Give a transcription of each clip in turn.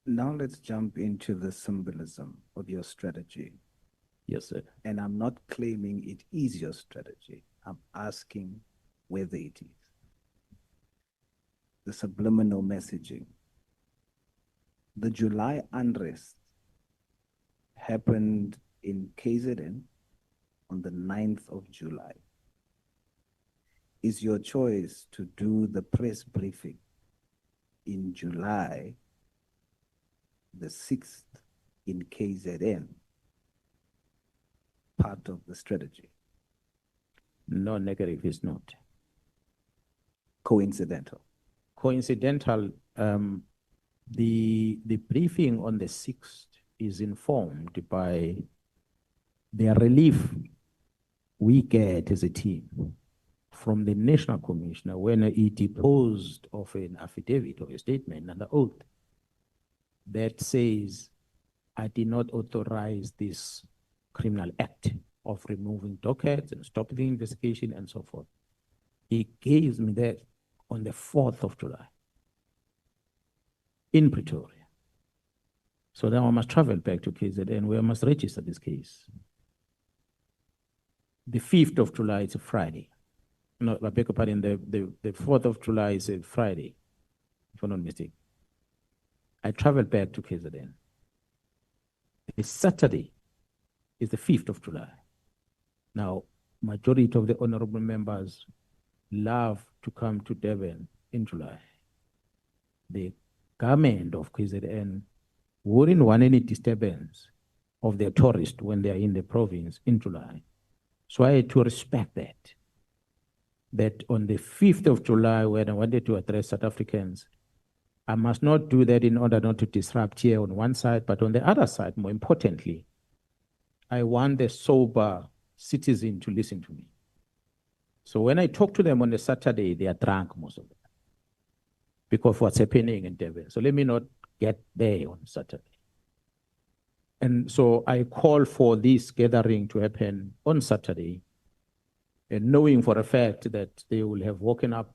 Now let's jump into the symbolism of your strategy. Yes, sir. And I'm not claiming it is your strategy. I'm asking whether it is. The subliminal messaging. The July unrest happened in KZN on the 9th of July. Is your choice to do the press briefing in July the 6th in KZN part of the strategy? No, negative is not. Coincidental. Coincidental, the briefing on the 6th is informed by the relief we get as a team from the National Commissioner when he deposed of an affidavit or a statement under oath that says, I did not authorize this criminal act of removing dockets and stopping the investigation and so forth. He gave me that on the 4th of July in Pretoria. So then I must travel back to KZN where I must register this case. The 5th of July is a Friday. No, I beg your pardon, the 4th of July is a Friday, if I'm not mistaken. I traveled back to KZN. The Saturday is the 5th of July. Now, majority of the honorable members love to come to Durban in July. The government of KZN wouldn't want any disturbance of their tourists when they are in the province in July. So I had to respect that on the 5th of July, when I wanted to address South Africans, I must not do that in order not to disrupt here on one side, but on the other side, more importantly, I want the sober citizen to listen to me. So when I talk to them on the Saturday, they are drunk, most of them, because of what's happening in Durban. So let me not get there on Saturday. And so I call for this gathering to happen on Saturday, and knowing for a fact that they will have woken up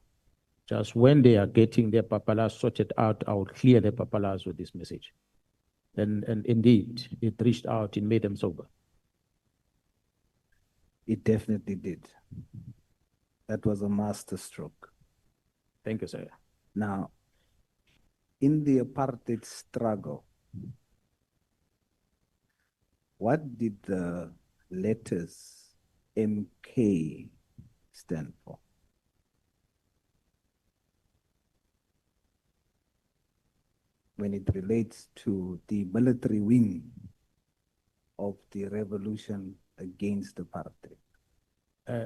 just when they are getting their papalas sorted out, I will clear their papalas with this message. And indeed, it reached out, it made them sober. It definitely did. That was a master stroke. Thank you, sir. Now, in the apartheid struggle, what did the letters MK stand for? When it relates to the military wing of the revolution against apartheid.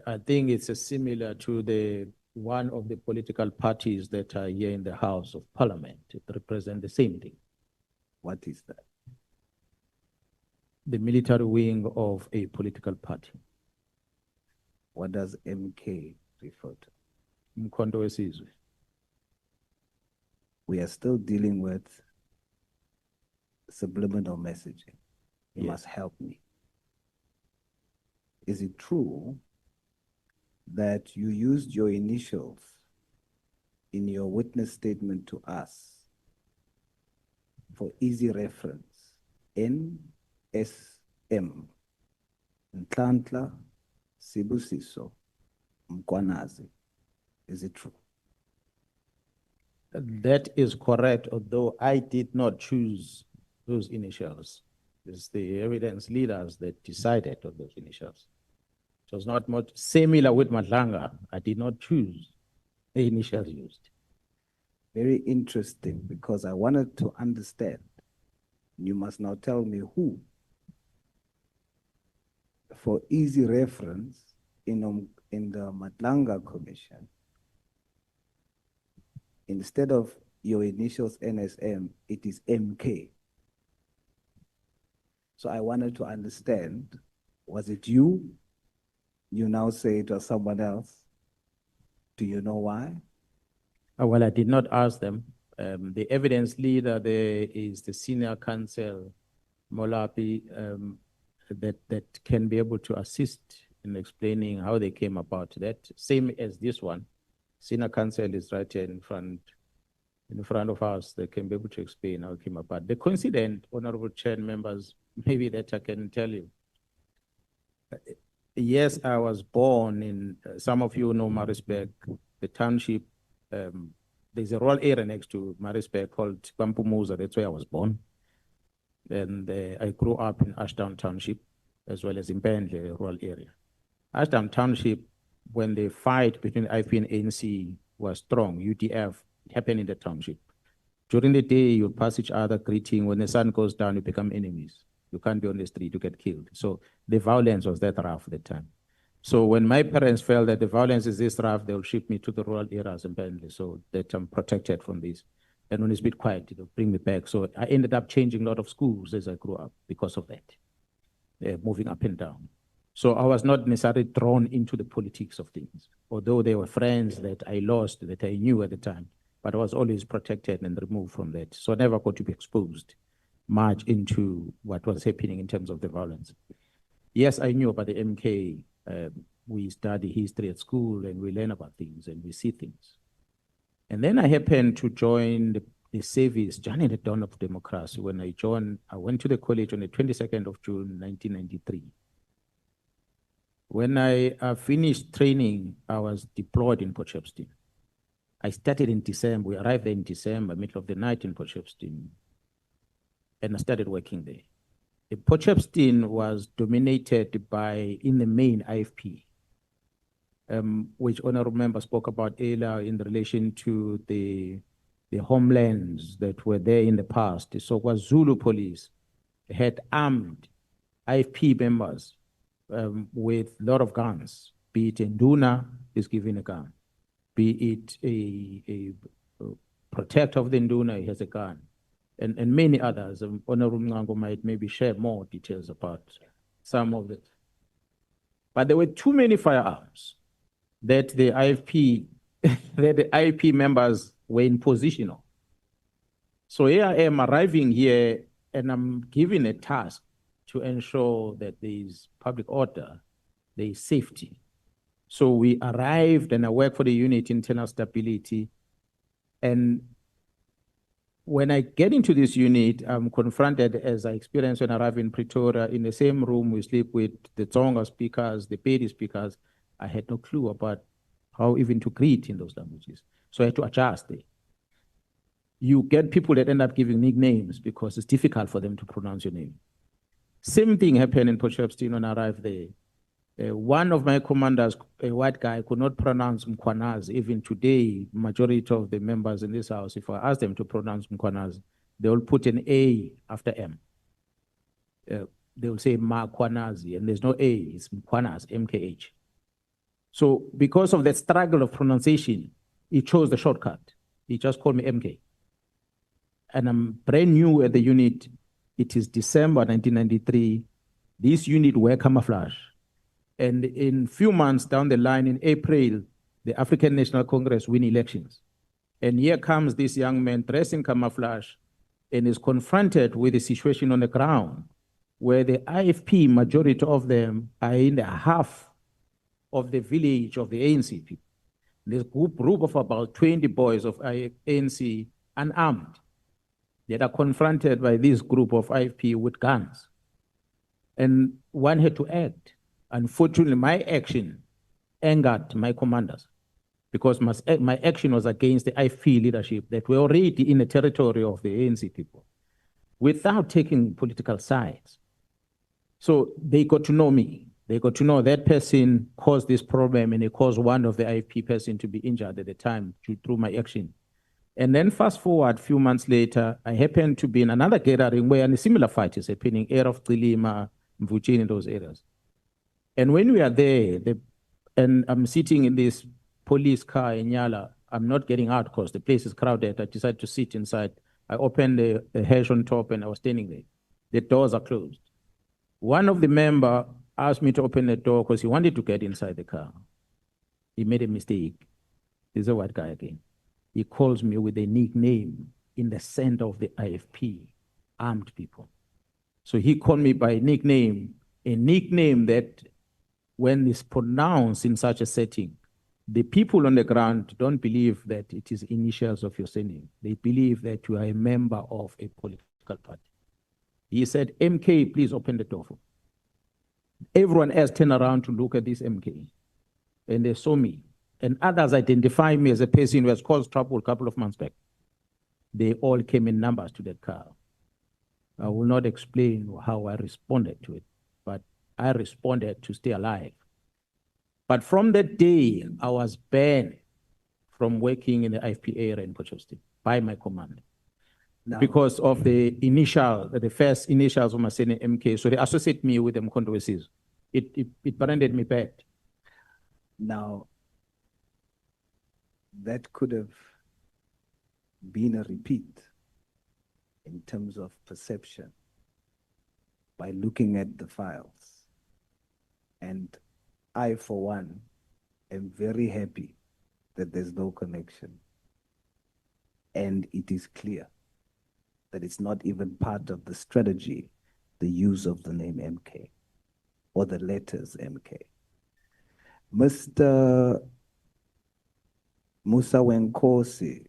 I think it's similar to the one of the political parties that are here in the House of Parliament. It represents the same thing. What is that? The military wing of a political party. What does MK refer to? Mkhonto Wesizwe. We are still dealing with subliminal messaging. You must help me. Is it true that you used your initials in your witness statement to us for easy reference? NSM, Nhlanhla Sibusiso Mkhwanazi. Is it true? That is correct, although I did not choose those initials. It's the evidence leaders that decided on those initials. It was not much similar with Madlanga. I did not choose the initials used. Very interesting, because I wanted to understand. You must now tell me who. For easy reference, in the Madlanga Commission, instead of your initials NSM, it is MK. So I wanted to understand, was it you? You now say it was someone else. Do you know why? Well, I did not ask them. The evidence leader there is the senior counsel, Molapi, that can be able to assist in explaining how they came about that. Same as this one. Senior counsel is right here in front in front of us, they can be able to explain how it came about. The coincident, honorable chair and members, maybe that I can tell you. Yes, I was born in, some of you know Maritzburg, the township. There's a rural area next to Maritzburg called Pampumuza. That's where I was born. And I grew up in Ashdown Township, as well as in Bentley, rural area. Ashdown Township, when the fight between IFP and ANC was strong, UDF, it happened in the township. During the day, you pass each other greeting. When the sun goes down, you become enemies. You can't be on the street, you get killed. So the violence was that rough at the time. So when my parents felt that the violence is this rough, they'll ship me to the rural areas in Bentley so that I'm protected from this. And when it's a bit quiet, they'll bring me back. So I ended up changing a lot of schools as I grew up because of that, moving up and down. So I was not necessarily drawn into the politics of things, although there were friends that I lost that I knew at the time, but I was always protected and removed from that. So I never got to be exposed much into what was happening in terms of the violence. Yes, I knew about the MK. We study history at school and we learn about things and we see things. And then I happened to join the service, joining the dawn of democracy. When I joined, I went to the college on the 22nd of June, 1993. When I finished training, I was deployed in Potchefstroom. I started in December. We arrived there in December, middle of the night in Potchefstroom. And I started working there. The Potchefstroom was dominated by, in the main, IFP, which honorable member spoke about earlier in relation to the homelands that were there in the past. So it was Zulu police had armed IFP members with a lot of guns, be it a Nduna is given a gun, be it a protector of the Nduna, he has a gun, and many others. Honorable Mngango might maybe share more details about some of it. But there were too many firearms that the IFP, that the IFP members were in position of. So here I am arriving here and I'm given a task to ensure that there is public order, there is safety. So we arrived and I worked for the unit internal stability. And when I get into this unit, I'm confronted, as I experienced when I arrived in Pretoria, in the same room we sleep with the Tsonga speakers, the Pedi speakers. I had no clue about how even to greet in those languages. So I had to adjust there. You get people that end up giving nicknames because it's difficult for them to pronounce your name. Same thing happened in Potchefstroom when I arrived there. One of my commanders, a white guy, could not pronounce Mkhwanazi. Even today, majority of the members in this house, if I ask them to pronounce Mkhwanazi, they will put an A after M. They will say Mkhwanazi, and there's no A, it's Mkhwanazi, MKH. So because of that struggle of pronunciation, he chose the shortcut. He just called me MK. And I'm brand new at the unit. It is December 1993. This unit were camouflage. And in few months down the line, in April, the African National Congress win elections. And here comes this young man dressed in camouflage and is confronted with the situation on the ground, where the IFP, majority of them are in the half of the village of the ANC people. This group of about 20 boys of ANC, unarmed, that are confronted by this group of IFP with guns. And one had to act. Unfortunately, my action angered my commanders because my action was against the IFP leadership that were already in the territory of the ANC people without taking political sides. So they got to know me. They got to know that person caused this problem and it caused one of the IFP person to be injured at the time through my action. And then fast forward a few months later, I happened to be in another gathering where a similar fight is happening, area of Tsilima, Mvuchini, in those areas. And when we are there, and I'm sitting in this police car in Yala, I'm not getting out because the place is crowded. I decided to sit inside. I opened the hatch on top and I was standing there. The doors are closed. One of the members asked me to open the door because he wanted to get inside the car. He made a mistake. He's a white guy again. He calls me with a nickname in the center of the IFP, armed people. So he called me by nickname, a nickname that when it's pronounced in such a setting, The people on the ground don't believe that it is initials of your surname. They believe that you are a member of a political party. He said, MK, please open the door. Everyone else turned around to look at this MK, and they saw me. And others identify me as a person who has caused trouble a couple of months back. They all came in numbers to that car. I will not explain how I responded to it, but I responded to stay alive. But from that day, I was banned from working in the IFPA area in Potchefstroom by my command. Now, Because of the first initials of my surname, MK. So they associate me with the Mkhonto Wesizwe. It branded me bad. now, that could have been a repeat in terms of perception by looking at the files. And I, for one, am very happy that there's no connection. And it is clear that it's not even part of the strategy, the use of the name MK or the letters MK. Mr. Musa Wenkosi